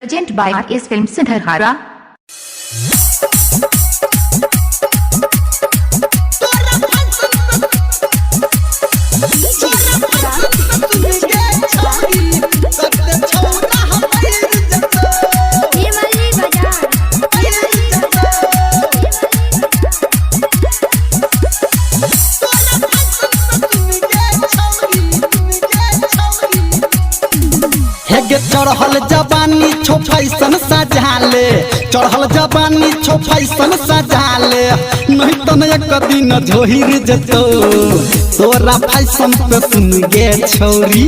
Presented by RS Films Dharhara. चढ़ल जवानी छो फैशन सजाले चढ़ल जवानी छो फैशन सजाले नहीं तो एक दिन झोहिर जतो तोरा फैशन पे सुन गे छौरी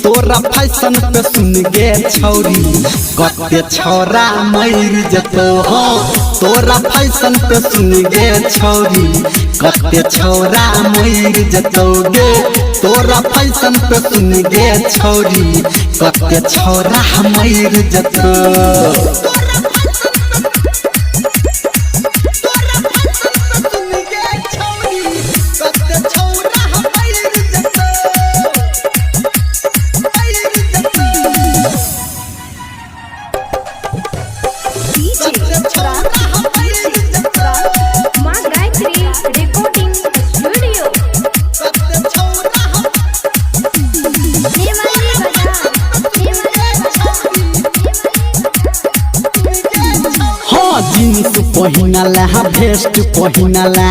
तोरा फैशन पे सुन गे छौरी कते छोरा मर जतो हो तोरा फैशन पे सुन गे छौरी कते छोरा मर जतो गे तोरा फैशन पे सुन गे छौरी कते छोरा मर जतो जीन्स पहिनला भेस्ट पहिनला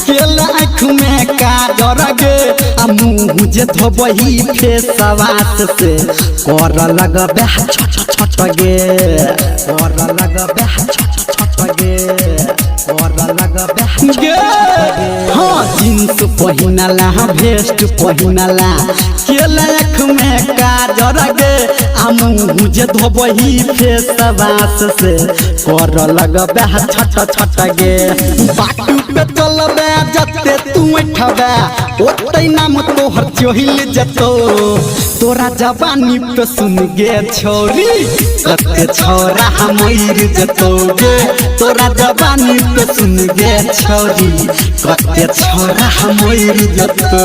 केला आँख में काजर गे आ मुँह जे धोबही फेसवास से कर लगबे छट गे कर लगबे छट गे कर लगबे गे हाँ जीन्स पहिनला भेस्ट पहिनला केला आँख में काजर गे आ मुँह जे धोबही फेसवास से कर लगबे छट गे बाटू पे चलबे जते तू उठबे ओते नाम तोहर चोहिल जतो तोरा जवानी पे सुन गे छोरी कते छोरा मर जतो गे तोरा जवानी पे सुन गे छोरी कते छोरा मर जतो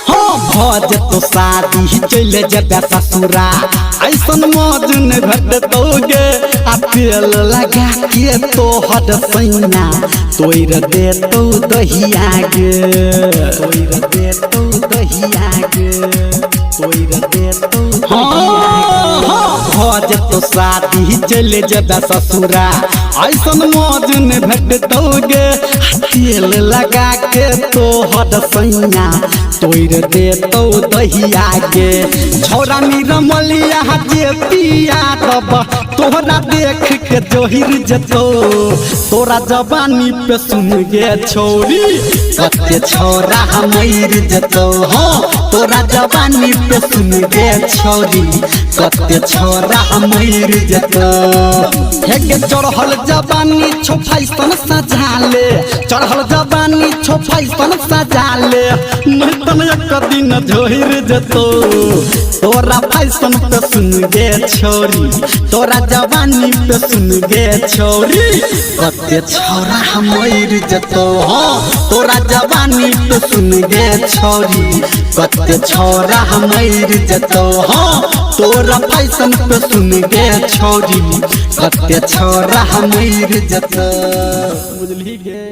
तो शादी चले जबे ससुरा ऐसन मौज न घटतोगे आ तेल लगा के तोहर सैना तोड़ दे तो दहिया गे तोड़ दे तो दहिया गे तोड़ दे तो भज तो शादी चले जबे ससुरा ऐसन मौज न घटतोगे तेल लगा के तोहर सैना तोड़ दे तो दहिया गे छोरा निरमलिया जे पिया तब तोहरा देख के जोहिर जतो तोरा जवानी पे सुन गे छोरी कते छोरा मर जतो हो तोरा जवानी पे सुन गे छोरी कते छोरा मर जतो हे गे चढ़ल जवानी छो फैशन सजाले चढ़ल जवानी छो फैशन सजाले नहीं तो एक दिन झोहिर जतो तोरा फैशन पे सुन गे छोरी तोरा जवानी पे सुन गे छोरी कते छोरा मर जतो हो तोरा जवानी पे सुन गे छोरी कते छोरा मर जतो हो तोरा फैशन पे सुन गे छोरी कते छोरा मर जतो बुझली गे।